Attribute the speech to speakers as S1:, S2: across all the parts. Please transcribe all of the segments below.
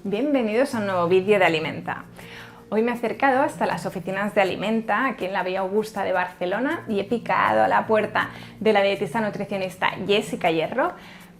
S1: Bienvenidos a un nuevo vídeo de Alimenta. Hoy me he acercado hasta las oficinas de Alimenta, aquí en la Vía Augusta de Barcelona, y he picado a la puerta de la dietista nutricionista Jessica Hierro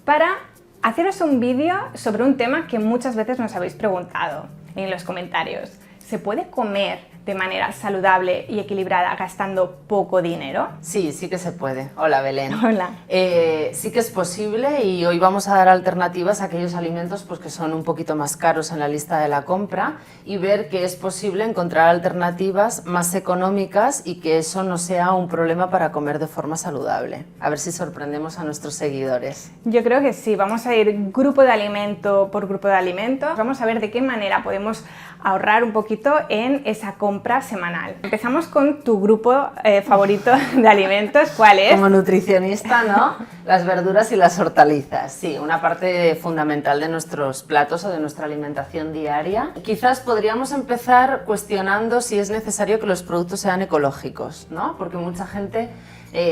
S1: para haceros un vídeo sobre un tema que muchas veces nos habéis preguntado en los comentarios. ¿Se puede comer de manera saludable y equilibrada gastando poco dinero?
S2: Sí, sí que se puede. Hola, Belén.
S1: Hola.
S2: Sí que es posible y hoy vamos a dar alternativas a aquellos alimentos pues, que son un poquito más caros en la lista de la compra y ver que es posible encontrar alternativas más económicas y que eso no sea un problema para comer de forma saludable. A ver si sorprendemos a nuestros seguidores.
S1: Yo creo que sí, vamos a ir grupo de alimento por grupo de alimento. Vamos a ver de qué manera podemos ahorrar un poquito en esa compra semanal. Empezamos con tu grupo favorito de alimentos, ¿cuál es?
S2: Como nutricionista, ¿no? Las verduras y las hortalizas, sí, una parte fundamental de nuestros platos o de nuestra alimentación diaria. Quizás podríamos empezar cuestionando si es necesario que los productos sean ecológicos, ¿no? Porque mucha gente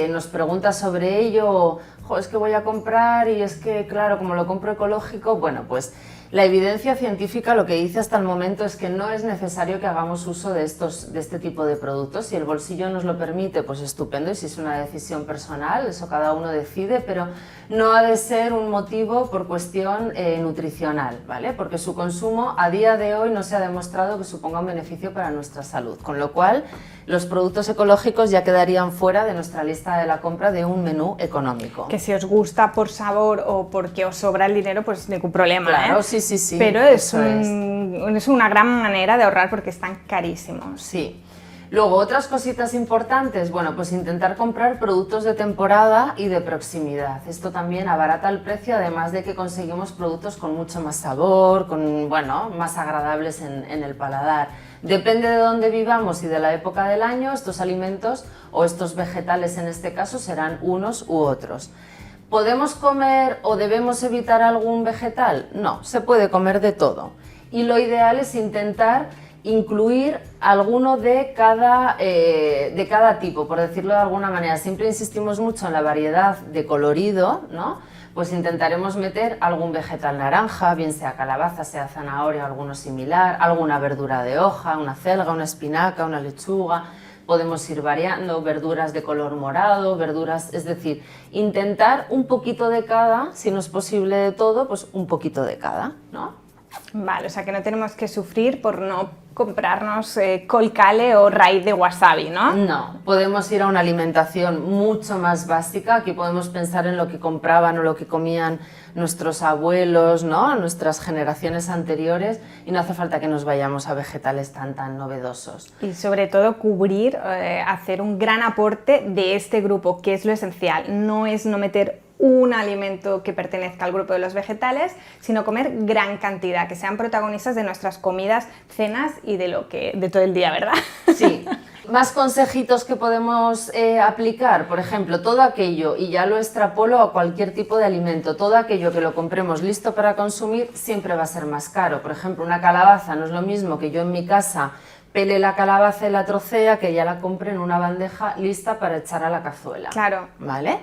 S2: nos pregunta sobre ello, es que voy a comprar y es que, claro, como lo compro ecológico, bueno, pues la evidencia científica lo que dice hasta el momento es que no es necesario que hagamos uso de este tipo de productos. Si el bolsillo nos lo permite, pues estupendo, y si es una decisión personal, eso cada uno decide, pero no ha de ser un motivo por cuestión nutricional, ¿vale? Porque su consumo a día de hoy no se ha demostrado que suponga un beneficio para nuestra salud, con lo cual los productos ecológicos ya quedarían fuera de nuestra lista de la compra de un menú económico.
S1: Que si os gusta por sabor o porque os sobra el dinero, pues ningún problema,
S2: claro, sí.
S1: Pero es una gran manera de ahorrar porque están carísimos.
S2: Sí. Luego, otras cositas importantes, bueno, pues intentar comprar productos de temporada y de proximidad. Esto también abarata el precio, además de que conseguimos productos con mucho más sabor, más agradables en el paladar. Depende de dónde vivamos y de la época del año, estos alimentos o estos vegetales en este caso serán unos u otros. ¿Podemos comer o debemos evitar algún vegetal? No, se puede comer de todo. Y lo ideal es intentar incluir alguno de cada tipo, por decirlo de alguna manera. Siempre insistimos mucho en la variedad de colorido, ¿no? Pues intentaremos meter algún vegetal naranja, bien sea calabaza, sea zanahoria o alguno similar, alguna verdura de hoja, una acelga, una espinaca, una lechuga. Podemos ir variando, verduras de color morado, verduras, es decir, intentar un poquito de cada, si no es posible de todo, pues un poquito de cada, ¿no?
S1: Vale, o sea que no tenemos que sufrir por no comprarnos colcale o raíz de wasabi, ¿no?
S2: No, podemos ir a una alimentación mucho más básica. Aquí podemos pensar en lo que compraban o lo que comían nuestros abuelos, ¿no? Nuestras generaciones anteriores, y no hace falta que nos vayamos a vegetales tan novedosos.
S1: Y sobre todo cubrir, hacer un gran aporte de este grupo, que es lo esencial. No es no meter un alimento que pertenezca al grupo de los vegetales, sino comer gran cantidad, que sean protagonistas de nuestras comidas, cenas y de todo el día, ¿verdad?
S2: Sí. Más consejitos que podemos aplicar, por ejemplo, todo aquello, y ya lo extrapolo a cualquier tipo de alimento, todo aquello que lo compremos listo para consumir siempre va a ser más caro. Por ejemplo, una calabaza no es lo mismo que yo en mi casa pele la calabaza y la trocea, que ya la compre en una bandeja lista para echar a la cazuela.
S1: Claro.
S2: ¿Vale?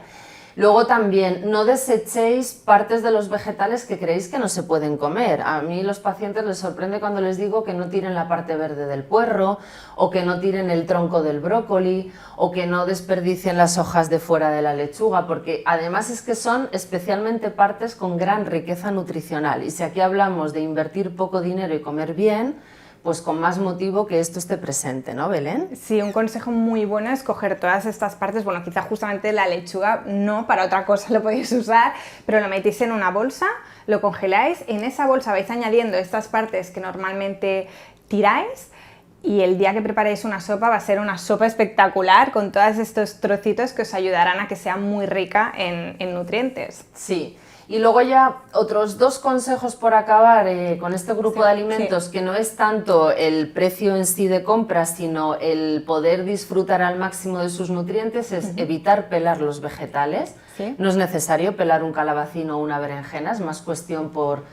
S2: Luego también, no desechéis partes de los vegetales que creéis que no se pueden comer. A mí los pacientes les sorprende cuando les digo que no tiren la parte verde del puerro, o que no tiren el tronco del brócoli, o que no desperdicien las hojas de fuera de la lechuga, porque además es que son especialmente partes con gran riqueza nutricional. Y si aquí hablamos de invertir poco dinero y comer bien, pues con más motivo que esto esté presente, ¿no, Belén?
S1: Sí, un consejo muy bueno es coger todas estas partes, bueno, quizá justamente la lechuga no, para otra cosa lo podéis usar, pero lo metéis en una bolsa, lo congeláis, en esa bolsa vais añadiendo estas partes que normalmente tiráis, y el día que preparéis una sopa va a ser una sopa espectacular con todos estos trocitos que os ayudarán a que sea muy rica en nutrientes.
S2: Sí. Y luego ya otros dos consejos por acabar con este grupo de alimentos, que no es tanto el precio en sí de compra, sino el poder disfrutar al máximo de sus nutrientes, es evitar pelar los vegetales.
S1: ¿Sí?
S2: No es necesario pelar un calabacín o una berenjena, es más cuestión por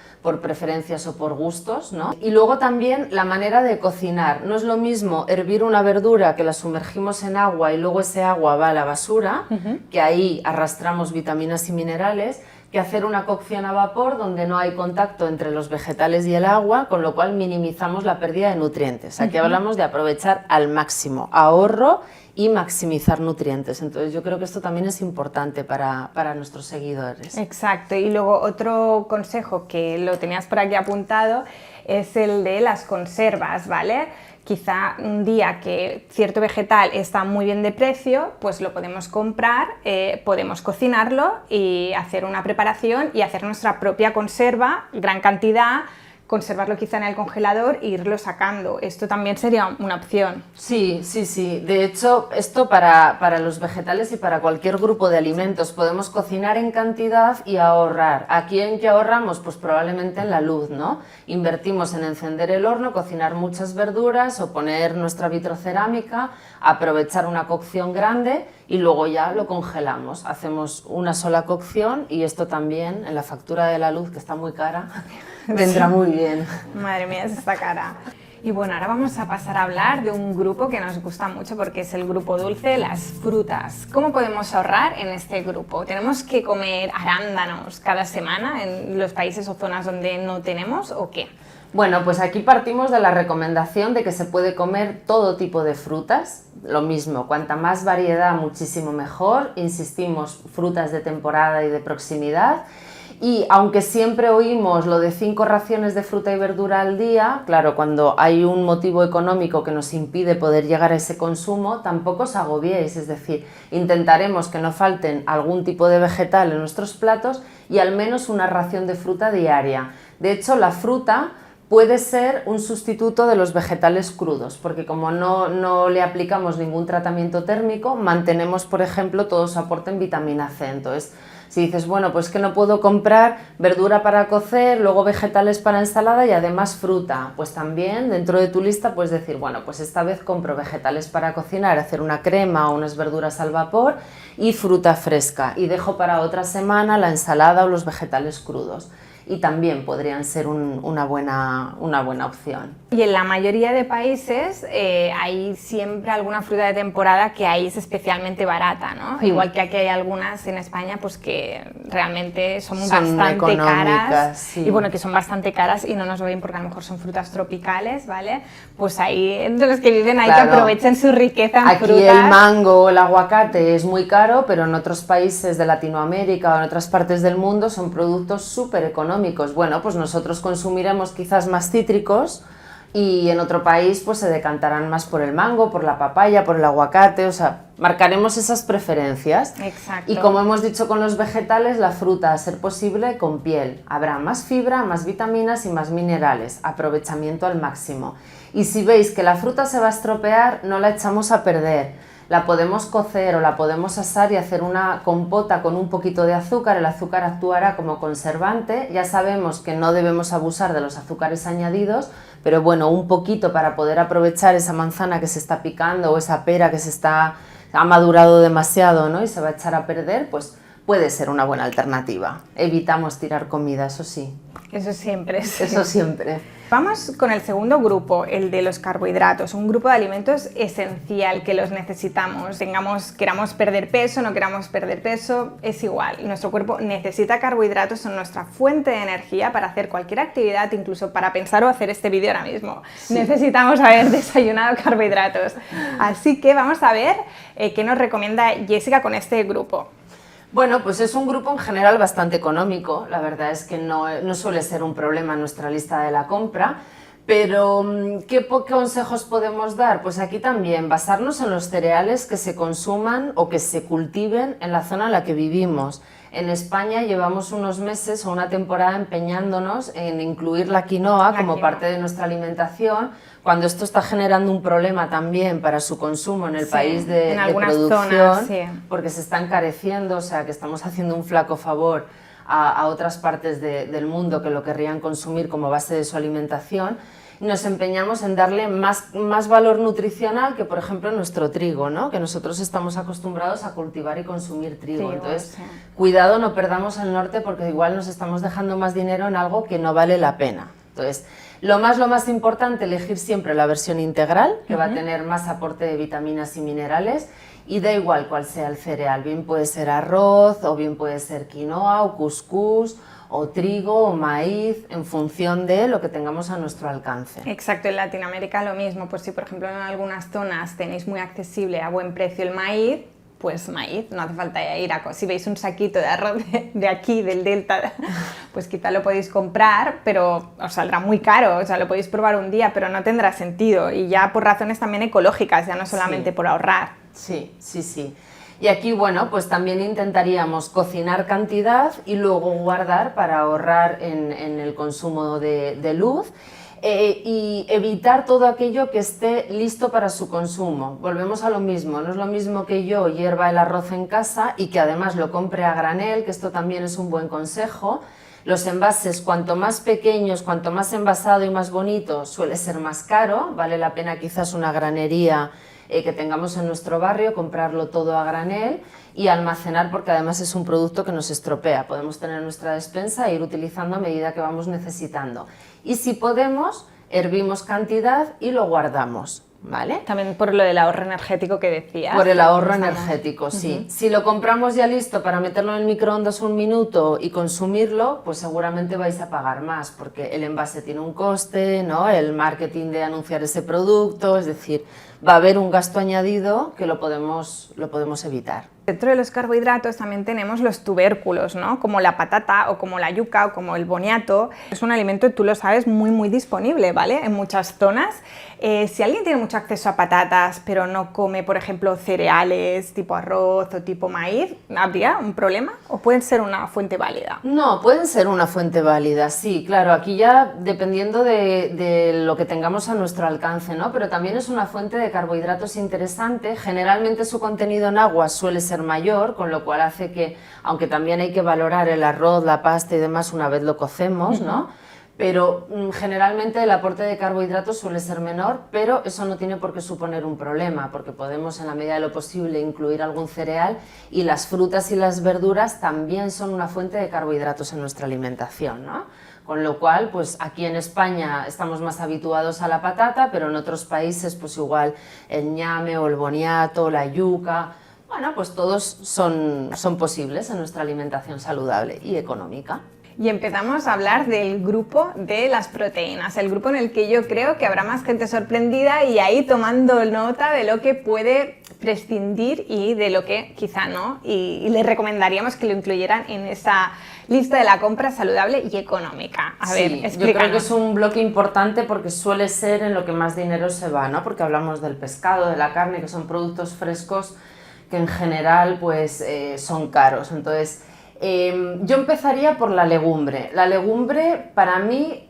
S2: preferencias o por gustos, ¿no? Y luego también la manera de cocinar. No es lo mismo hervir una verdura que la sumergimos en agua y luego ese agua va a la basura, que ahí arrastramos vitaminas y minerales, que hacer una cocción a vapor donde no hay contacto entre los vegetales y el agua, con lo cual minimizamos la pérdida de nutrientes. Aquí hablamos de aprovechar al máximo, ahorro y maximizar nutrientes. Entonces yo creo que esto también es importante para nuestros seguidores.
S1: Exacto, y luego otro consejo que lo tenías por aquí apuntado es el de las conservas, ¿vale? Quizá un día que cierto vegetal está muy bien de precio, pues lo podemos comprar, podemos cocinarlo y hacer una preparación y hacer nuestra propia conserva, gran cantidad, conservarlo quizá en el congelador e irlo sacando. Esto también sería una opción.
S2: Sí, sí, sí. De hecho, esto para los vegetales y para cualquier grupo de alimentos podemos cocinar en cantidad y ahorrar. ¿Aquí en qué ahorramos? Pues probablemente en la luz, ¿no? Invertimos en encender el horno, cocinar muchas verduras o poner nuestra vitrocerámica, aprovechar una cocción grande y luego ya lo congelamos. Hacemos una sola cocción y esto también en la factura de la luz, que está muy cara, vendrá muy bien.
S1: Madre mía, es esta cara. Y bueno, ahora vamos a pasar a hablar de un grupo que nos gusta mucho porque es el grupo dulce, las frutas. ¿Cómo podemos ahorrar en este grupo? ¿Tenemos que comer arándanos cada semana en los países o zonas donde no tenemos o qué?
S2: Bueno, pues aquí partimos de la recomendación de que se puede comer todo tipo de frutas, lo mismo, cuanta más variedad muchísimo mejor, insistimos, frutas de temporada y de proximidad. Y aunque siempre oímos lo de 5 raciones de fruta y verdura al día, claro, cuando hay un motivo económico que nos impide poder llegar a ese consumo, tampoco os agobiéis, es decir, intentaremos que no falten algún tipo de vegetal en nuestros platos y al menos una ración de fruta diaria. De hecho, la fruta puede ser un sustituto de los vegetales crudos, porque como no le aplicamos ningún tratamiento térmico, mantenemos, por ejemplo, todo su aporte en vitamina C. Entonces, si dices, bueno, pues que no puedo comprar verdura para cocer, luego vegetales para ensalada y además fruta, pues también dentro de tu lista puedes decir, bueno, pues esta vez compro vegetales para cocinar, hacer una crema o unas verduras al vapor y fruta fresca y dejo para otra semana la ensalada o los vegetales crudos. Y también podrían ser una buena opción.
S1: Y en la mayoría de países hay siempre alguna fruta de temporada que ahí es especialmente barata, ¿no? Igual que aquí hay algunas en España pues que realmente son bastante caras.
S2: Sí.
S1: Y bueno, que son bastante caras y no nos lo ven porque a lo mejor son frutas tropicales, ¿vale? Pues ahí, entre los que viven ahí, claro, que aprovechen su riqueza en
S2: aquí
S1: frutas.
S2: Aquí el mango o el aguacate es muy caro, pero en otros países de Latinoamérica o en otras partes del mundo son productos súper económicos. Bueno, pues nosotros consumiremos quizás más cítricos y en otro país pues se decantarán más por el mango, por la papaya, por el aguacate, o sea, marcaremos esas preferencias.
S1: Exacto.
S2: Y como hemos dicho con los vegetales, la fruta, a ser posible, con piel. Habrá más fibra, más vitaminas y más minerales, aprovechamiento al máximo. Y si veis que la fruta se va a estropear, no la echamos a perder. La podemos cocer o la podemos asar y hacer una compota con un poquito de azúcar. El azúcar actuará como conservante. Ya sabemos que no debemos abusar de los azúcares añadidos, pero bueno, un poquito para poder aprovechar esa manzana que se está picando o esa pera que ha madurado demasiado, ¿no? Y se va a echar a perder, pues puede ser una buena alternativa. Evitamos tirar comida, eso sí.
S1: Eso siempre.
S2: Eso siempre.
S1: Vamos con el segundo grupo, el de los carbohidratos, un grupo de alimentos esencial que los necesitamos. Queramos perder peso, no queramos perder peso, es igual. Nuestro cuerpo necesita carbohidratos, son nuestra fuente de energía para hacer cualquier actividad, incluso para pensar o hacer este vídeo ahora mismo. Sí. Necesitamos haber desayunado carbohidratos. Así que vamos a ver qué nos recomienda Jessica con este grupo.
S2: Bueno, pues es un grupo en general bastante económico, la verdad es que no suele ser un problema en nuestra lista de la compra, pero ¿qué consejos podemos dar? Pues aquí también basarnos en los cereales que se consuman o que se cultiven en la zona en la que vivimos. En España llevamos unos meses o una temporada empeñándonos en incluir la quinoa como parte de nuestra alimentación, cuando esto está generando un problema también para su consumo en el país de producción, zonas, porque se está encareciendo, o sea que estamos haciendo un flaco favor a otras partes del mundo que lo querrían consumir como base de su alimentación. Y nos empeñamos en darle más valor nutricional que, por ejemplo, nuestro trigo, ¿no? Que nosotros estamos acostumbrados a cultivar y consumir trigo. Entonces, cuidado, no perdamos el norte porque igual nos estamos dejando más dinero en algo que no vale la pena. Entonces, lo más importante, elegir siempre la versión integral, que va a tener más aporte de vitaminas y minerales, y da igual cuál sea el cereal, bien puede ser arroz, o bien puede ser quinoa, o cuscús, o trigo, o maíz, en función de lo que tengamos a nuestro alcance.
S1: Exacto, en Latinoamérica lo mismo, pues si por ejemplo en algunas zonas tenéis muy accesible a buen precio el maíz, pues maíz, no hace falta ir a... Si veis un saquito de arroz de aquí, del Delta, pues quizá lo podéis comprar, pero os saldrá muy caro, o sea, lo podéis probar un día, pero no tendrá sentido, y ya por razones también ecológicas, ya no solamente por ahorrar.
S2: Sí. Y aquí, bueno, pues también intentaríamos cocinar cantidad y luego guardar para ahorrar en el consumo de luz. Y evitar todo aquello que esté listo para su consumo. Volvemos a lo mismo, no es lo mismo que yo hierva el arroz en casa y que además lo compre a granel, que esto también es un buen consejo. Los envases, cuanto más pequeños, cuanto más envasado y más bonito, suele ser más caro, vale la pena quizás una granería que tengamos en nuestro barrio, comprarlo todo a granel y almacenar, porque además es un producto que nos estropea, podemos tener nuestra despensa e ir utilizando a medida que vamos necesitando. Y si podemos, hervimos cantidad y lo guardamos, ¿vale?
S1: También por lo del ahorro energético que decías.
S2: Por el ahorro energético, sí. Si lo compramos ya listo para meterlo en el microondas un minuto y consumirlo, pues seguramente vais a pagar más, porque el envase tiene un coste, ¿no? El marketing de anunciar ese producto, es decir, va a haber un gasto añadido que lo podemos evitar.
S1: Dentro de los carbohidratos también tenemos los tubérculos, ¿no? Como la patata o como la yuca o como el boniato. Es un alimento, tú lo sabes, muy disponible, ¿vale? En muchas zonas. Si alguien tiene mucho acceso a patatas pero no come, por ejemplo, cereales tipo arroz o tipo maíz, ¿habría un problema o pueden ser una fuente válida?
S2: No, pueden ser una fuente válida, sí, claro, aquí ya dependiendo de lo que tengamos a nuestro alcance, ¿no? Pero también es una fuente de carbohidratos interesante, generalmente su contenido en agua suele ser mayor, con lo cual hace que, aunque también hay que valorar el arroz, la pasta y demás una vez lo cocemos, ¿no? Pero generalmente el aporte de carbohidratos suele ser menor, pero eso no tiene por qué suponer un problema, porque podemos en la medida de lo posible incluir algún cereal, y las frutas y las verduras también son una fuente de carbohidratos en nuestra alimentación, ¿no? Con lo cual, pues aquí en España estamos más habituados a la patata, pero en otros países pues igual el ñame o el boniato, la yuca, bueno, pues todos son posibles en nuestra alimentación saludable y económica.
S1: Y empezamos a hablar del grupo de las proteínas, el grupo en el que yo creo que habrá más gente sorprendida y ahí tomando nota de lo que puede prescindir y de lo que quizá no, y le recomendaríamos que lo incluyeran en esa lista de la compra saludable y económica. A ver, explícanos.
S2: Yo creo que es un bloque importante porque suele ser en lo que más dinero se va, ¿no? Porque hablamos del pescado, de la carne, que son productos frescos que en general pues son caros. Entonces, yo empezaría por la legumbre. La legumbre para mí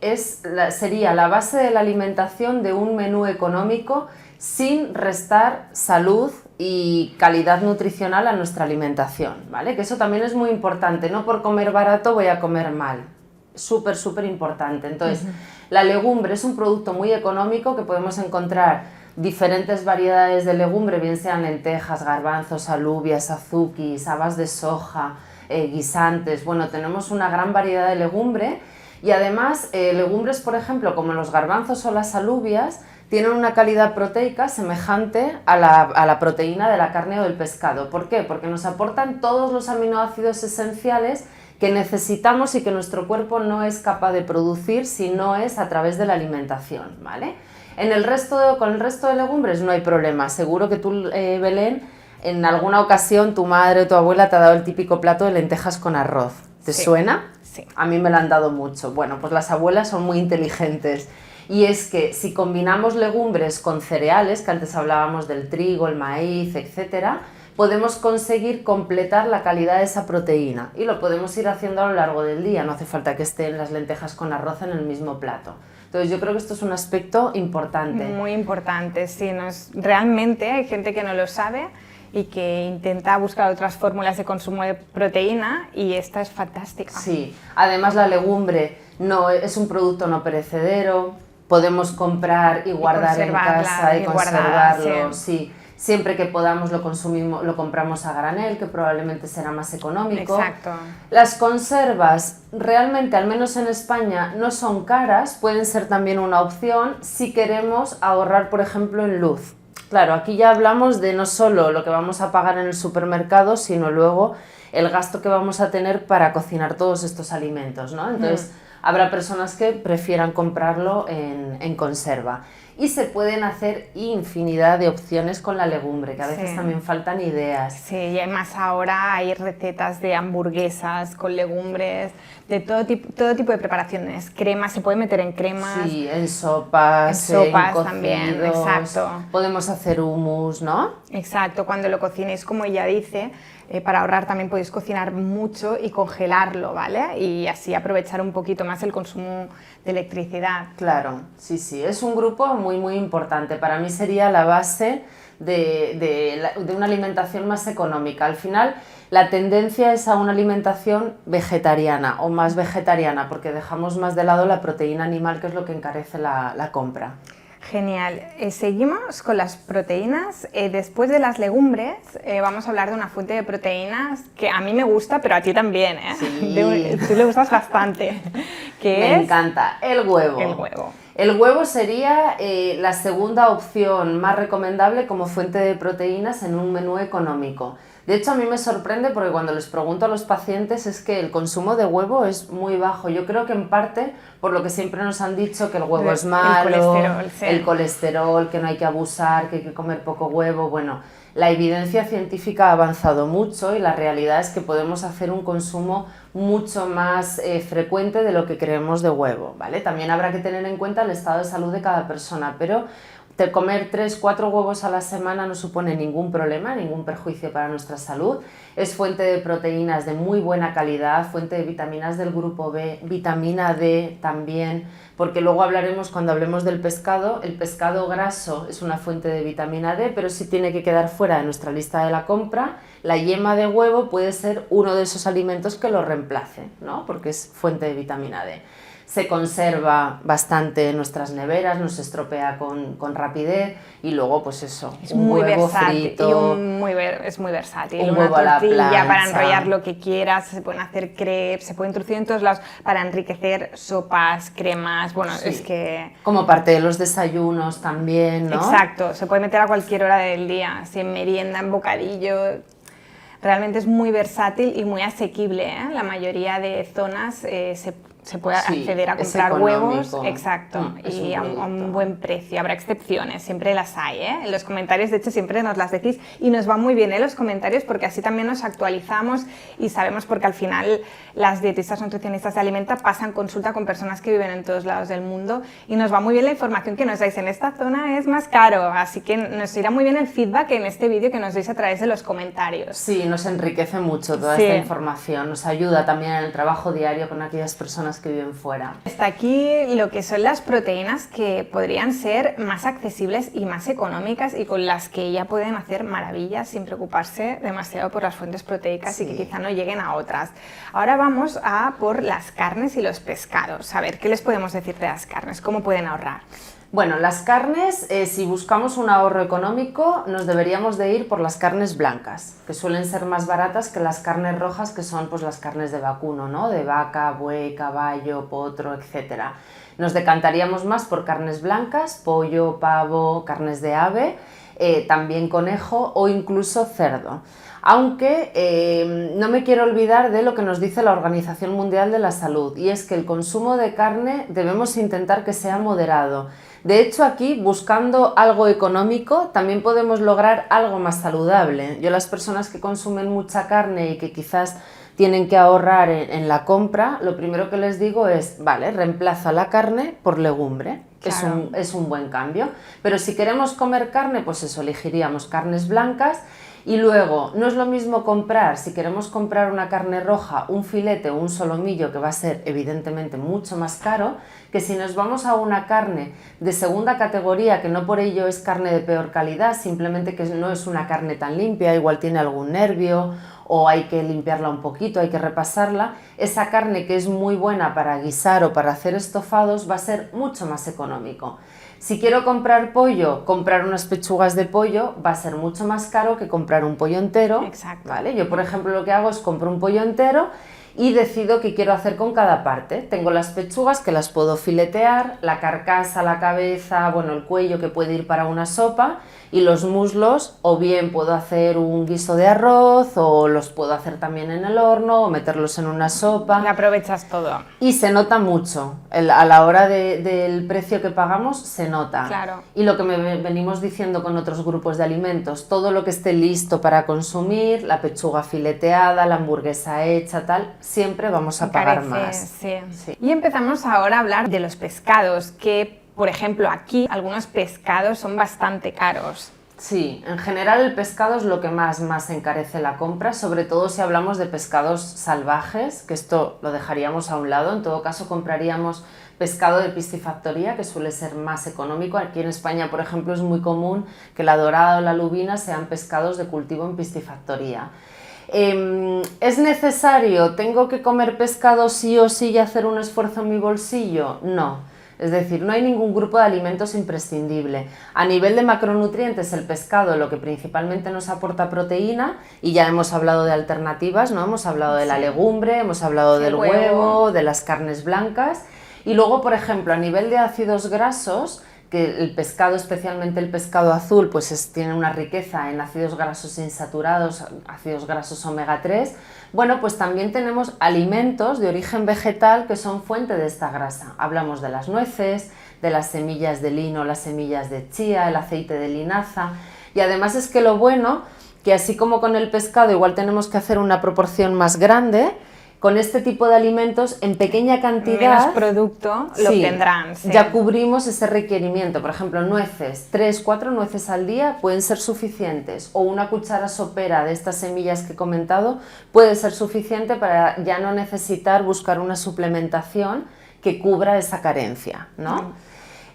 S2: sería la base de la alimentación de un menú económico sin restar salud y calidad nutricional a nuestra alimentación, ¿vale? Que eso también es muy importante, no por comer barato voy a comer mal, súper importante. Entonces, la legumbre es un producto muy económico que podemos encontrar diferentes variedades de legumbre, bien sean lentejas, garbanzos, alubias, azuquis, habas de soja, guisantes. Bueno, tenemos una gran variedad de legumbre y además legumbres, por ejemplo, como los garbanzos o las alubias, tienen una calidad proteica semejante a la proteína de la carne o del pescado. ¿Por qué? Porque nos aportan todos los aminoácidos esenciales que necesitamos y que nuestro cuerpo no es capaz de producir si no es a través de la alimentación, ¿vale? Con el resto de legumbres no hay problema. Seguro que tú, Belén, en alguna ocasión tu madre o tu abuela te ha dado el típico plato de lentejas con arroz. ¿Te suena?
S1: Sí.
S2: A mí me lo han dado mucho. Bueno, pues las abuelas son muy inteligentes. Y es que si combinamos legumbres con cereales, que antes hablábamos del trigo, el maíz, etcétera, podemos conseguir completar la calidad de esa proteína. Y lo podemos ir haciendo a lo largo del día. No hace falta que estén las lentejas con arroz en el mismo plato. Entonces yo creo que esto es un aspecto importante.
S1: Muy importante, sí. Realmente hay gente que no lo sabe y que intenta buscar otras fórmulas de consumo de proteína y esta es fantástica.
S2: Sí, además la legumbre es un producto no perecedero, podemos comprar y guardar en casa y conservarlo. Sí. Siempre que podamos lo consumimos, lo compramos a granel, que probablemente será más económico.
S1: Exacto.
S2: Las conservas realmente, al menos en España, no son caras, pueden ser también una opción si queremos ahorrar, por ejemplo, en luz. Claro, aquí ya hablamos de no solo lo que vamos a pagar en el supermercado, sino luego el gasto que vamos a tener para cocinar todos estos alimentos, ¿no? Entonces, habrá personas que prefieran comprarlo en conserva. Y se pueden hacer infinidad de opciones con la legumbre, que a veces también faltan ideas.
S1: Sí, y además ahora hay recetas de hamburguesas con legumbres, de todo tipo de preparaciones. Cremas, se puede meter en cremas.
S2: Sí, en sopas, en cocidos,
S1: también, exacto.
S2: Podemos hacer hummus, ¿no?
S1: Exacto, cuando lo cocinéis, como ella dice, para ahorrar también podéis cocinar mucho y congelarlo, ¿vale? Y así aprovechar un poquito más el consumo de electricidad.
S2: Claro, sí, sí, es un grupo muy importante. Para mí sería la base de una alimentación más económica. Al final, la tendencia es a una alimentación vegetariana o más vegetariana, porque dejamos más de lado la proteína animal, que es lo que encarece la compra.
S1: Genial. Seguimos con las proteínas. Después de las legumbres, vamos a hablar de una fuente de proteínas que a mí me gusta, pero a ti también, ¿eh?
S2: Sí.
S1: Tú le gustas bastante.
S2: Me encanta, el huevo.
S1: El huevo.
S2: El huevo sería la segunda opción más recomendable como fuente de proteínas en un menú económico. De hecho, a mí me sorprende porque cuando les pregunto a los pacientes es que el consumo de huevo es muy bajo. Yo creo que en parte por lo que siempre nos han dicho, que el huevo es malo, el colesterol, que no hay que abusar, que hay que comer poco huevo. Bueno, la evidencia científica ha avanzado mucho y la realidad es que podemos hacer un consumo mucho más frecuente de lo que creemos de huevo, ¿vale? También habrá que tener en cuenta el estado de salud de cada persona, pero comer 3-4 huevos a la semana no supone ningún problema, ningún perjuicio para nuestra salud. Es fuente de proteínas de muy buena calidad, fuente de vitaminas del grupo B, vitamina D también, porque luego hablaremos, cuando hablemos del pescado, el pescado graso es una fuente de vitamina D, pero sí tiene que quedar fuera de nuestra lista de la compra. La yema de huevo puede ser uno de esos alimentos que lo reemplace, ¿no? Porque es fuente de vitamina D. Se conserva bastante en nuestras neveras, no se estropea con rapidez y luego pues eso,
S1: es
S2: un
S1: muy
S2: huevo
S1: versátil,
S2: frito,
S1: es muy versátil,
S2: un
S1: una
S2: huevo a la
S1: tortilla
S2: plancha,
S1: para enrollar lo que quieras, se pueden hacer crepes, se puede introducir en todos lados para enriquecer sopas, cremas, bueno,
S2: sí,
S1: es que...
S2: como parte de los desayunos también, ¿no?
S1: Exacto, se puede meter a cualquier hora del día, si en merienda, en bocadillo... Realmente es muy versátil y muy asequible, ¿eh? La mayoría de zonas se puede acceder a comprar huevos, exacto, y a un buen precio. Habrá excepciones, siempre las hay, ¿eh? En los comentarios, de hecho, siempre nos las decís y nos va muy bien, ¿eh? Los comentarios, porque así también nos actualizamos y sabemos, porque al final las dietistas nutricionistas de Alimenta pasan consulta con personas que viven en todos lados del mundo y nos va muy bien la información que nos dais. En esta zona es más caro, así que nos irá muy bien el feedback en este vídeo que nos deis a través de los comentarios.
S2: Sí, nos enriquece mucho toda esta información, nos ayuda también en el trabajo diario con aquellas personas que viven fuera.
S1: Hasta aquí lo que son las proteínas, que podrían ser más accesibles y más económicas y con las que ya pueden hacer maravillas sin preocuparse demasiado por las fuentes proteicas y que quizá no lleguen a otras. Ahora vamos a por las carnes y los pescados. A ver, ¿qué les podemos decir de las carnes? ¿Cómo pueden ahorrar?
S2: Bueno, las carnes, si buscamos un ahorro económico, nos deberíamos de ir por las carnes blancas, que suelen ser más baratas que las carnes rojas, que son pues las carnes de vacuno, ¿no? De vaca, buey, caballo, potro, etc. Nos decantaríamos más por carnes blancas, pollo, pavo, carnes de ave, también conejo o incluso cerdo. Aunque no me quiero olvidar de lo que nos dice la Organización Mundial de la Salud, y es que el consumo de carne debemos intentar que sea moderado. De hecho, aquí, buscando algo económico, también podemos lograr algo más saludable. Yo, las personas que consumen mucha carne y que quizás tienen que ahorrar en la compra, lo primero que les digo es, vale, reemplaza la carne por legumbre. Claro. Es un buen cambio. Pero si queremos comer carne, pues eso, elegiríamos carnes blancas. Y luego, no es lo mismo comprar, si queremos comprar una carne roja, un filete o un solomillo, que va a ser evidentemente mucho más caro, que si nos vamos a una carne de segunda categoría, que no por ello es carne de peor calidad, simplemente que no es una carne tan limpia, igual tiene algún nervio o hay que limpiarla un poquito, hay que repasarla, esa carne que es muy buena para guisar o para hacer estofados va a ser mucho más económico. Si quiero comprar pollo, comprar unas pechugas de pollo va a ser mucho más caro que comprar un pollo entero.
S1: Exacto.
S2: ¿Vale? Yo, por ejemplo, lo que hago es compro un pollo entero y decido qué quiero hacer con cada parte. Tengo las pechugas que las puedo filetear, la carcasa, la cabeza, bueno, el cuello que puede ir para una sopa, y los muslos o bien puedo hacer un guiso de arroz o los puedo hacer también en el horno o meterlos en una sopa.
S1: Le aprovechas todo.
S2: Y se nota mucho, a la hora del precio que pagamos se nota.
S1: Claro.
S2: Y lo que venimos diciendo con otros grupos de alimentos, todo lo que esté listo para consumir, la pechuga fileteada, la hamburguesa hecha, tal, siempre vamos a pagar más.
S1: Sí.
S2: Sí.
S1: Y empezamos ahora a hablar de los pescados, que por ejemplo aquí algunos pescados son bastante caros.
S2: Sí, en general el pescado es lo que más encarece la compra, sobre todo si hablamos de pescados salvajes, que esto lo dejaríamos a un lado. En todo caso compraríamos pescado de piscifactoría, que suele ser más económico. Aquí en España, por ejemplo, es muy común que la dorada o la lubina sean pescados de cultivo en piscifactoría. ¿Es necesario? ¿Tengo que comer pescado sí o sí y hacer un esfuerzo en mi bolsillo? No. Es decir, no hay ningún grupo de alimentos imprescindible. A nivel de macronutrientes, el pescado lo que principalmente nos aporta proteína, y ya hemos hablado de alternativas, ¿no? Hemos hablado de la legumbre, hemos hablado del huevo, de las carnes blancas, y luego, por ejemplo, a nivel de ácidos grasos, que el pescado, especialmente el pescado azul, pues tiene una riqueza en ácidos grasos insaturados, ácidos grasos omega 3, bueno, pues también tenemos alimentos de origen vegetal que son fuente de esta grasa. Hablamos de las nueces, de las semillas de lino, las semillas de chía, el aceite de linaza, y además es que lo bueno, que así como con el pescado igual tenemos que hacer una proporción más grande, con este tipo de alimentos en pequeña cantidad,
S1: menos producto lo obtendrán. Sí.
S2: Ya cubrimos ese requerimiento. Por ejemplo, nueces, 3-4 nueces al día pueden ser suficientes, o una cuchara sopera de estas semillas que he comentado puede ser suficiente para ya no necesitar buscar una suplementación que cubra esa carencia, ¿no?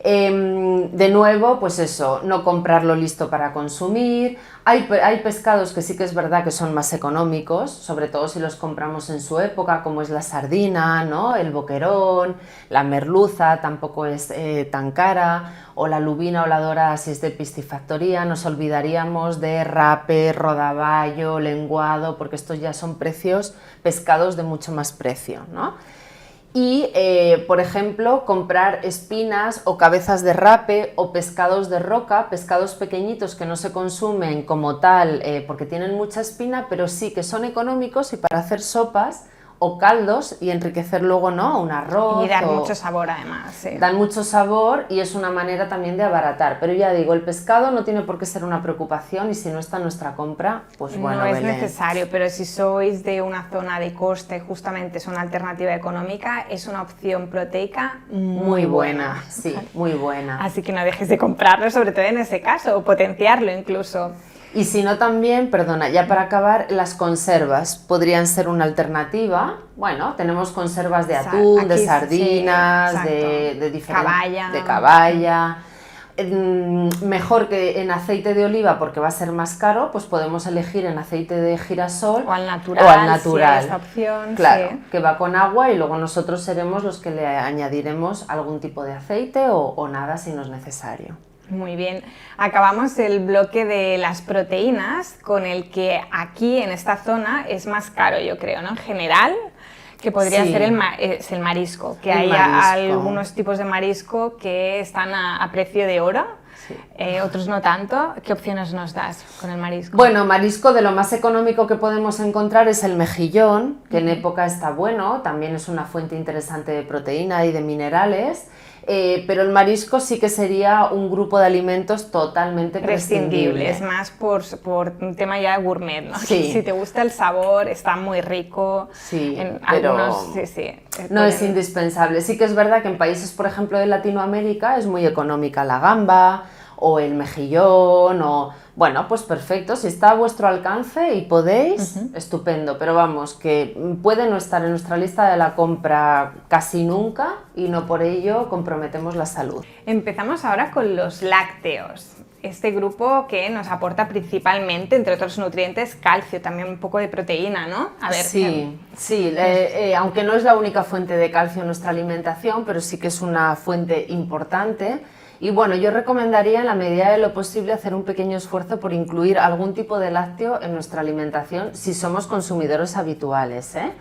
S2: De nuevo, pues eso, no comprarlo listo para consumir. Hay pescados que sí que es verdad que son más económicos, sobre todo si los compramos en su época, como es la sardina, ¿no? El boquerón, la merluza tampoco es tan cara, o la lubina o la dorada si es de piscifactoría. Nos olvidaríamos de rape, rodaballo, lenguado, porque estos ya son pescados de mucho más precio, ¿no? Y, por ejemplo, comprar espinas o cabezas de rape o pescados de roca, pescados pequeñitos que no se consumen como tal porque tienen mucha espina, pero sí que son económicos y para hacer sopas o caldos y enriquecer luego, ¿no?, un arroz.
S1: Y dan mucho sabor además. Sí.
S2: Dan mucho sabor y es una manera también de abaratar. Pero ya digo, el pescado no tiene por qué ser una preocupación, y si no está en nuestra compra, pues bueno,
S1: no es
S2: Belén.
S1: necesario, pero si sois de una zona de coste, justamente es una alternativa económica, es una opción proteica muy buena.
S2: Sí, muy buena.
S1: Así que no dejes de comprarlo, sobre todo en ese caso, o potenciarlo incluso.
S2: Y si no también, perdona, ya para acabar, las conservas podrían ser una alternativa. Bueno, tenemos conservas de atún, de sardinas,
S1: sí,
S2: de diferentes...
S1: caballa.
S2: De caballa. Mejor que en aceite de oliva, porque va a ser más caro, pues podemos elegir en aceite de girasol
S1: o al natural,
S2: si hay
S1: esa opción,
S2: claro,
S1: sí.
S2: Que va con agua, y luego nosotros seremos los que le añadiremos algún tipo de aceite o nada si no es necesario.
S1: Muy bien, acabamos el bloque de las proteínas con el que aquí en esta zona es más caro, yo creo, ¿no? En general, que podría ser el marisco, que hay algunos tipos de marisco que están a precio de oro, otros no tanto. ¿Qué opciones nos das con el marisco?
S2: Bueno, marisco de lo más económico que podemos encontrar es el mejillón, que en época está bueno, también es una fuente interesante de proteína y de minerales. Pero el marisco sí que sería un grupo de alimentos totalmente prescindible.
S1: Es más por un tema ya gourmet, ¿no?
S2: Sí.
S1: Si te gusta el sabor, está muy rico.
S2: Sí,
S1: pero
S2: algunos, no es indispensable. Sí que es verdad que en países, por ejemplo, de Latinoamérica es muy económica la gamba o el mejillón, o bueno, pues perfecto, si está a vuestro alcance y podéis, estupendo, pero vamos, que puede no estar en nuestra lista de la compra casi nunca y no por ello comprometemos la salud.
S1: Empezamos ahora con los lácteos. este grupo que nos aporta principalmente, entre otros nutrientes, calcio, también un poco de proteína, ¿no? A ver,
S2: sí, aunque no es la única fuente de calcio en nuestra alimentación, pero sí que es una fuente importante. Y bueno, yo recomendaría en la medida de lo posible hacer un pequeño esfuerzo por incluir algún tipo de lácteo en nuestra alimentación si somos consumidores habituales, ¿eh?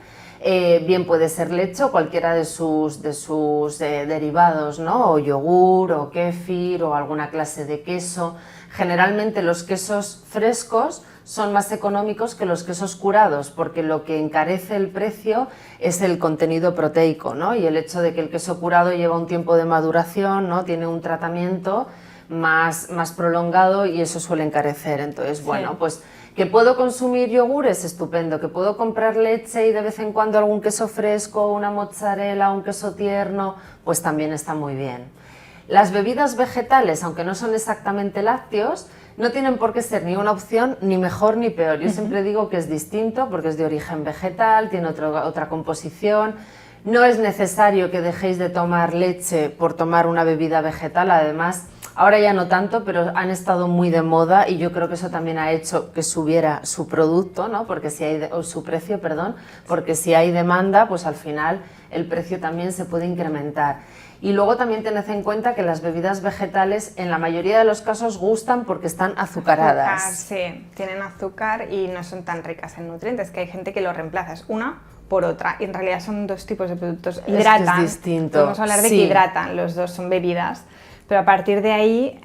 S2: Bien puede ser leche o cualquiera de sus derivados, ¿no? O yogur o kéfir o alguna clase de queso. Generalmente los quesos frescos son más económicos que los quesos curados, porque lo que encarece el precio es el contenido proteico, ¿no? Y el hecho de que el queso curado lleva un tiempo de maduración, ¿no? Tiene un tratamiento más prolongado y eso suele encarecer. Entonces, bueno, pues que puedo consumir yogures, estupendo, que puedo comprar leche y de vez en cuando algún queso fresco, una mozzarella, un queso tierno, pues también está muy bien. Las bebidas vegetales, aunque no son exactamente lácteos, no tienen por qué ser ni una opción ni mejor ni peor. Yo siempre digo que es distinto porque es de origen vegetal, tiene otra composición. No es necesario que dejéis de tomar leche por tomar una bebida vegetal, además, ahora ya no tanto, pero han estado muy de moda y yo creo que eso también ha hecho que subiera su producto, ¿no? Porque si hay su precio, perdón, porque si hay demanda, pues al final el precio también se puede incrementar. Y luego también tened en cuenta que las bebidas vegetales en la mayoría de los casos gustan porque están azucaradas.
S1: Sí, tienen azúcar y no son tan ricas en nutrientes, que hay gente que lo reemplaza, es una por otra, y en realidad son dos tipos de productos. Hidratan,
S2: es distinto.
S1: Podemos hablar de que hidratan, los dos son bebidas, pero a partir de ahí,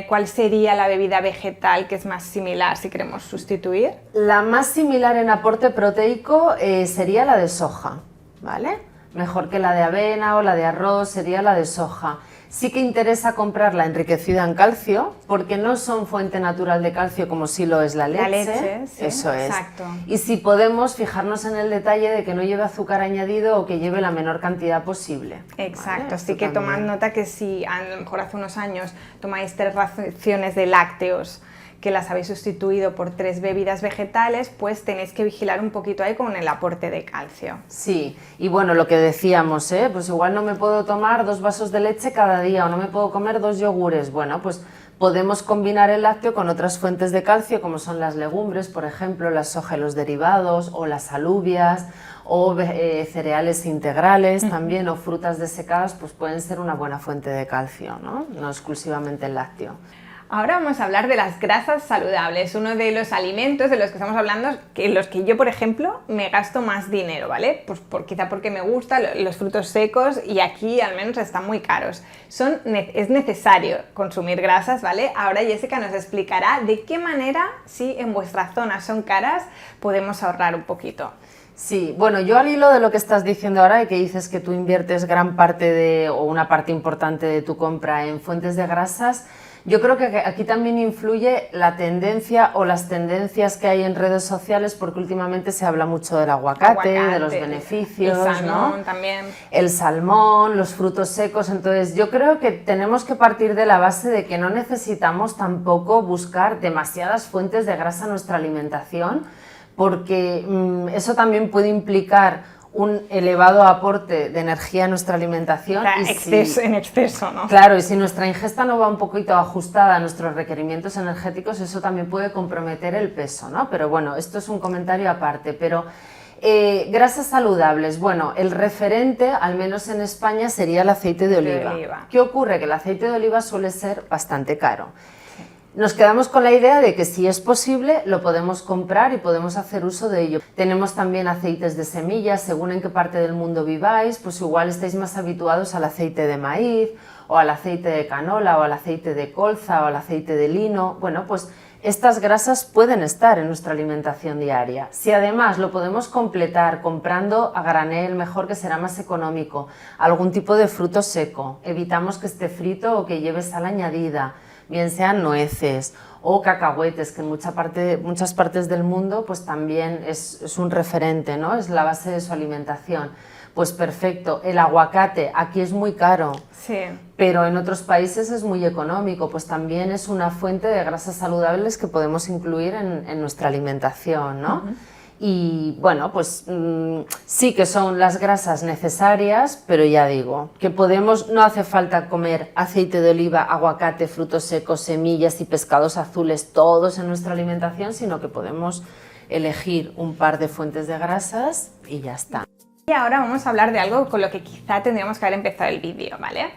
S1: ¿cuál sería la bebida vegetal que es más similar si queremos sustituir?
S2: La más similar en aporte proteico sería la de soja, ¿vale? Mejor que la de avena o la de arroz sería la de soja. Sí que interesa comprarla enriquecida en calcio, porque no son fuente natural de calcio como sí lo es la leche.
S1: La leche, sí,
S2: eso es.
S1: Exacto.
S2: Y si podemos fijarnos en el detalle de que no lleve azúcar añadido o que lleve la menor cantidad posible.
S1: Exacto,
S2: ¿vale?
S1: así que tomad nota que si a lo mejor hace unos años tomáis 3 raciones de lácteos que las habéis sustituido por 3 bebidas vegetales, pues tenéis que vigilar un poquito ahí con el aporte de calcio.
S2: Sí, y bueno, lo que decíamos, pues igual no me puedo tomar 2 vasos de leche cada día o no me puedo comer 2 yogures. Bueno, pues podemos combinar el lácteo con otras fuentes de calcio como son las legumbres, por ejemplo, la soja y los derivados, o las alubias, o cereales integrales también, o frutas desecadas, pues pueden ser una buena fuente de calcio, ¿no? No exclusivamente el lácteo.
S1: Ahora vamos a hablar de las grasas saludables, uno de los alimentos de los que estamos hablando, en los que yo, por ejemplo, me gasto más dinero, ¿vale? Pues quizá porque me gustan los frutos secos y aquí al menos están muy caros. Es necesario consumir grasas, ¿vale? Ahora Jessica nos explicará de qué manera, si en vuestra zona son caras, podemos ahorrar un poquito.
S2: Sí, bueno, yo al hilo de lo que estás diciendo ahora y que dices que tú inviertes gran parte o una parte importante de tu compra en fuentes de grasas, yo creo que aquí también influye la tendencia o las tendencias que hay en redes sociales, porque últimamente se habla mucho del aguacate, de los beneficios,
S1: el salmón,
S2: ¿no?
S1: También.
S2: El salmón, los frutos secos. Entonces yo creo que tenemos que partir de la base de que no necesitamos tampoco buscar demasiadas fuentes de grasa en nuestra alimentación, porque eso también puede implicar un elevado aporte de energía en nuestra alimentación.
S1: En exceso, ¿no?
S2: Claro, y si nuestra ingesta no va un poquito ajustada a nuestros requerimientos energéticos, eso también puede comprometer el peso, ¿no? Pero bueno, esto es un comentario aparte. Pero grasas saludables, bueno, el referente, al menos en España, sería el aceite de oliva. ¿Qué ocurre? Que el aceite de oliva suele ser bastante caro. Nos quedamos con la idea de que si es posible lo podemos comprar y podemos hacer uso de ello. Tenemos también aceites de semillas, según en qué parte del mundo viváis, pues igual estáis más habituados al aceite de maíz o al aceite de canola o al aceite de colza o al aceite de lino. Bueno, pues estas grasas pueden estar en nuestra alimentación diaria. Si además lo podemos completar comprando a granel, mejor, que será más económico, algún tipo de fruto seco, evitamos que esté frito o que lleve sal añadida, bien sean nueces o cacahuetes, que en muchas partes del mundo pues también es un referente, ¿no? Es la base de su alimentación. Pues perfecto. El aguacate aquí es muy caro,
S1: sí,
S2: pero en otros países es muy económico, pues también es una fuente de grasas saludables que podemos incluir en nuestra alimentación, ¿no? Y bueno, pues sí que son las grasas necesarias, pero ya digo, que no hace falta comer aceite de oliva, aguacate, frutos secos, semillas y pescados azules todos en nuestra alimentación, sino que podemos elegir un par de fuentes de grasas y ya está.
S1: Y ahora vamos a hablar de algo con lo que quizá tendríamos que haber empezado el vídeo, ¿vale?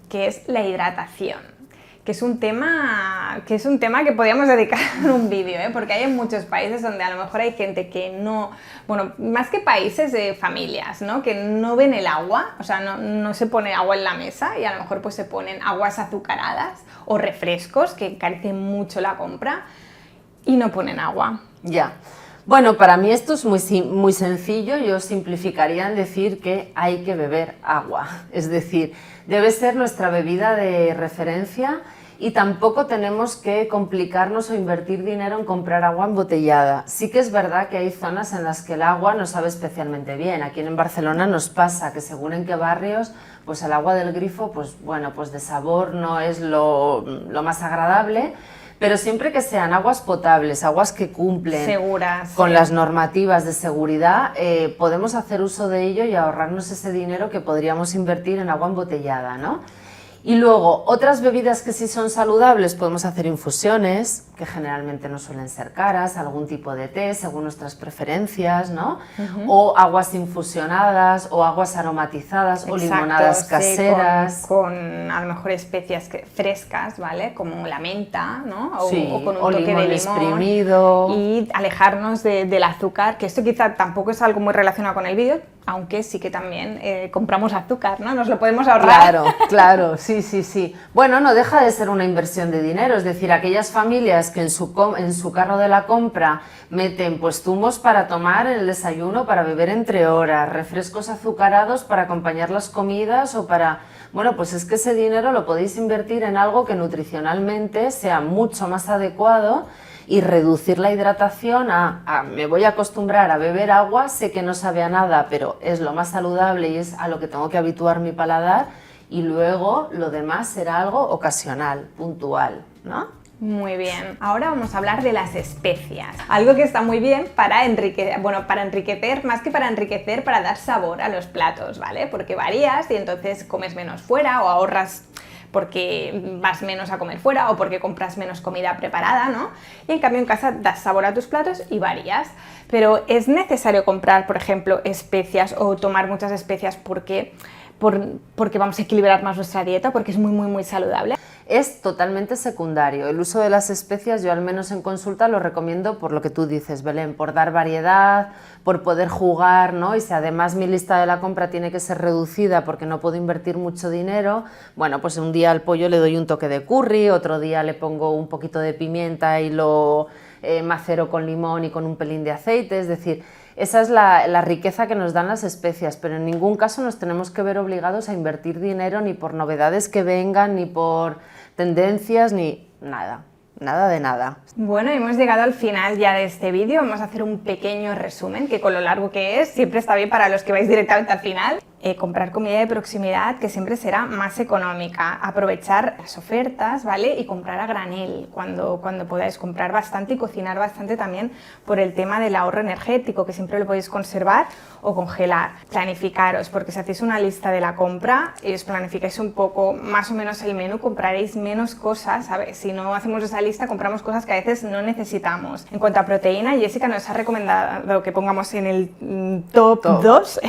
S1: Que es la hidratación. Que es un tema que podríamos dedicar un vídeo, ¿eh? Porque hay muchos países donde a lo mejor hay gente que no, bueno, más que países, de familias, ¿no? Que no ven el agua, o sea, no se pone agua en la mesa y a lo mejor pues se ponen aguas azucaradas o refrescos que encarecen mucho la compra y no ponen agua.
S2: Ya. Bueno, para mí esto es muy sencillo, yo simplificaría en decir que hay que beber agua, es decir, debe ser nuestra bebida de referencia y tampoco tenemos que complicarnos o invertir dinero en comprar agua embotellada. Sí que es verdad que hay zonas en las que el agua no sabe especialmente bien. Aquí en Barcelona nos pasa que según en qué barrios, pues el agua del grifo, pues bueno, pues de sabor no es lo más agradable. Pero siempre que sean aguas potables, aguas que cumplen
S1: seguras,
S2: con las normativas de seguridad, podemos hacer uso de ello y ahorrarnos ese dinero que podríamos invertir en agua embotellada, ¿no? Y luego, otras bebidas que sí son saludables, podemos hacer infusiones, que generalmente no suelen ser caras, algún tipo de té, según nuestras preferencias, ¿no? O aguas infusionadas, o aguas aromatizadas, o limonadas caseras.
S1: Con a lo mejor especias frescas, ¿vale? Como la menta, ¿no? O con un toque
S2: limón
S1: de limón
S2: exprimido.
S1: Y alejarnos del azúcar, que esto quizá tampoco es algo muy relacionado con el vídeo, aunque sí que también compramos azúcar, ¿no? Nos lo podemos ahorrar.
S2: Claro, sí. Bueno, no deja de ser una inversión de dinero, es decir, aquellas familias que en su carro de la compra meten pues zumos para tomar en el desayuno, para beber entre horas, refrescos azucarados para acompañar las comidas o para... Bueno, pues es que ese dinero lo podéis invertir en algo que nutricionalmente sea mucho más adecuado y reducir la hidratación me voy a acostumbrar a beber agua, sé que no sabe a nada, pero es lo más saludable y es a lo que tengo que habituar mi paladar y luego lo demás será algo ocasional, puntual, ¿no?
S1: Muy bien, ahora vamos a hablar de las especias, algo que está muy bien para enriquecer, más que para enriquecer, para dar sabor a los platos, ¿vale? Porque varías y entonces comes menos fuera o ahorras porque vas menos a comer fuera o porque compras menos comida preparada, ¿no? Y en cambio en casa das sabor a tus platos y varías. Pero es necesario comprar, por ejemplo, especias o tomar muchas especias porque vamos a equilibrar más nuestra dieta, porque es muy saludable.
S2: Es totalmente secundario. El uso de las especias, yo al menos en consulta lo recomiendo por lo que tú dices, Belén, por dar variedad, por poder jugar, ¿no? Y si además mi lista de la compra tiene que ser reducida porque no puedo invertir mucho dinero, bueno, pues un día al pollo le doy un toque de curry, otro día le pongo un poquito de pimienta y lo macero con limón y con un pelín de aceite, es decir, esa es la riqueza que nos dan las especias, pero en ningún caso nos tenemos que ver obligados a invertir dinero ni por novedades que vengan, ni por tendencias, ni nada de nada.
S1: Bueno, hemos llegado al final ya de este vídeo, vamos a hacer un pequeño resumen, que con lo largo que es, siempre está bien para los que vais directamente al final. Comprar comida de proximidad, que siempre será más económica, aprovechar las ofertas, ¿vale? Y comprar a granel cuando podáis, comprar bastante y cocinar bastante también por el tema del ahorro energético, que siempre lo podéis conservar o congelar. Planificaros, porque si hacéis una lista de la compra y os planificáis un poco más o menos el menú, compraréis menos cosas, ¿sabes? Si no hacemos esa lista, compramos cosas que a veces no necesitamos. En cuanto a proteína, Jessica nos ha recomendado que pongamos en el top 2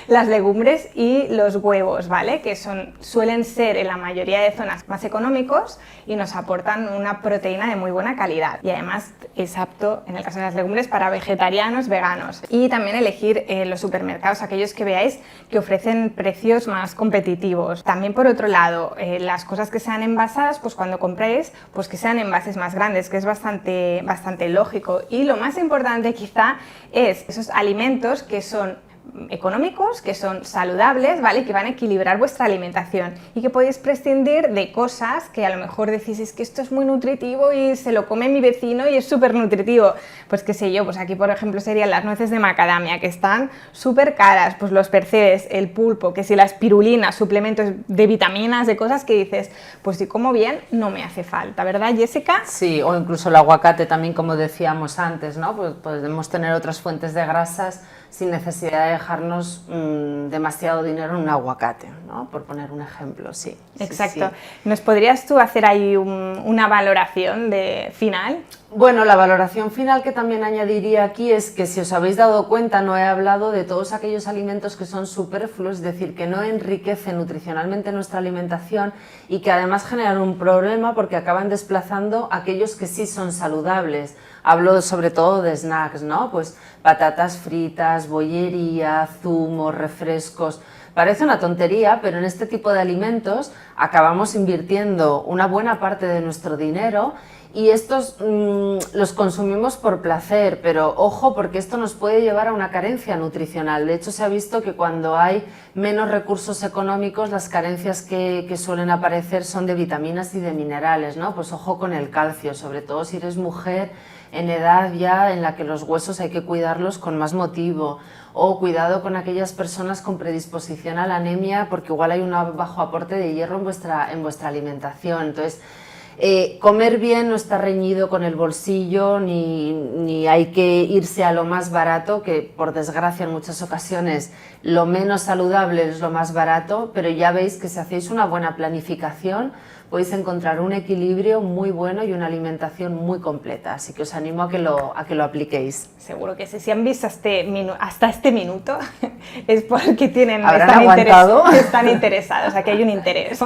S1: las legumbres y los huevos, ¿vale? Que suelen ser en la mayoría de zonas más económicos y nos aportan una proteína de muy buena calidad. Y además es apto, en el caso de las legumbres, para vegetarianos, veganos. Y también elegir los supermercados, aquellos que veáis que ofrecen precios más competitivos. También, por otro lado, las cosas que sean envasadas, pues cuando compréis, pues que sean envases más grandes, que es bastante lógico. Y lo más importante quizá es esos alimentos que son económicos, que son saludables, ¿vale? Y que van a equilibrar vuestra alimentación y que podéis prescindir de cosas que a lo mejor decís, es que esto es muy nutritivo y se lo come mi vecino y es súper nutritivo. Pues qué sé yo, pues aquí por ejemplo serían las nueces de macadamia, que están súper caras, pues los percebes, el pulpo, que si la espirulina, suplementos de vitaminas, de cosas que dices, pues si como bien, no me hace falta, ¿verdad, Jessica?
S2: Sí, o incluso el aguacate también, como decíamos antes, ¿no? Pues podemos tener otras fuentes de grasas sin necesidad de dejarnos demasiado dinero en un aguacate, ¿no? Por poner un ejemplo, sí.
S1: Exacto.
S2: Sí.
S1: ¿Nos podrías tú hacer ahí una valoración final?
S2: Bueno, la valoración final que también añadiría aquí es que, si os habéis dado cuenta, no he hablado de todos aquellos alimentos que son superfluos, es decir, que no enriquecen nutricionalmente nuestra alimentación y que además generan un problema porque acaban desplazando aquellos que sí son saludables. Hablo sobre todo de snacks, ¿no? Pues patatas fritas, bollería, zumos, refrescos. Parece una tontería, pero en este tipo de alimentos acabamos invirtiendo una buena parte de nuestro dinero y estos los consumimos por placer, pero ojo, porque esto nos puede llevar a una carencia nutricional. De hecho, se ha visto que cuando hay menos recursos económicos, las carencias que suelen aparecer son de vitaminas y de minerales, ¿no? Pues ojo con el calcio, sobre todo si eres mujer en edad ya en la que los huesos hay que cuidarlos con más motivo, o cuidado con aquellas personas con predisposición a la anemia, porque igual hay un bajo aporte de hierro en vuestra alimentación. Entonces, comer bien no está reñido con el bolsillo, ni hay que irse a lo más barato, que por desgracia en muchas ocasiones lo menos saludable es lo más barato, pero ya veis que si hacéis una buena planificación podéis encontrar un equilibrio muy bueno y una alimentación muy completa, así que os animo a que lo apliquéis.
S1: Seguro que sí. Si han visto hasta este minuto es porque están interesados, aquí hay un interés.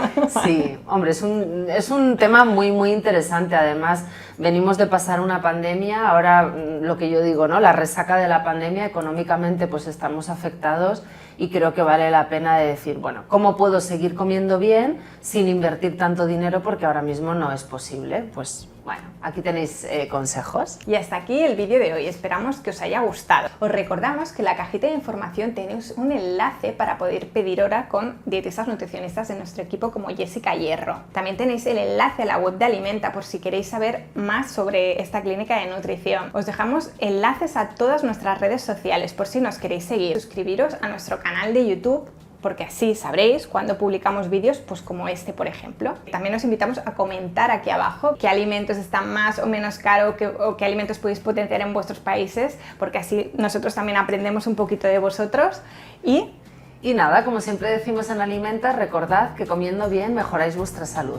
S2: Sí, hombre, es un tema muy, muy interesante. Además, venimos de pasar una pandemia, ahora lo que yo digo, ¿no? La resaca de la pandemia, económicamente pues estamos afectados y creo que vale la pena de decir, bueno, ¿cómo puedo seguir comiendo bien sin invertir tanto dinero? Porque ahora mismo no es posible. Pues bueno, aquí tenéis consejos.
S1: Y hasta aquí el vídeo de hoy, esperamos que os haya gustado. Os recordamos que en la cajita de información tenéis un enlace para poder pedir hora con dietistas nutricionistas de nuestro equipo como Jessica Hierro. También tenéis el enlace a la web de Alimenta por si queréis saber más sobre esta clínica de nutrición. Os dejamos enlaces a todas nuestras redes sociales por si nos queréis seguir. Suscribiros a nuestro canal de YouTube, porque así sabréis cuando publicamos vídeos pues como este, por ejemplo. También os invitamos a comentar aquí abajo qué alimentos están más o menos caros o qué alimentos podéis potenciar en vuestros países, porque así nosotros también aprendemos un poquito de vosotros. Y
S2: nada, como siempre decimos en Alimenta, recordad que comiendo bien mejoráis vuestra salud.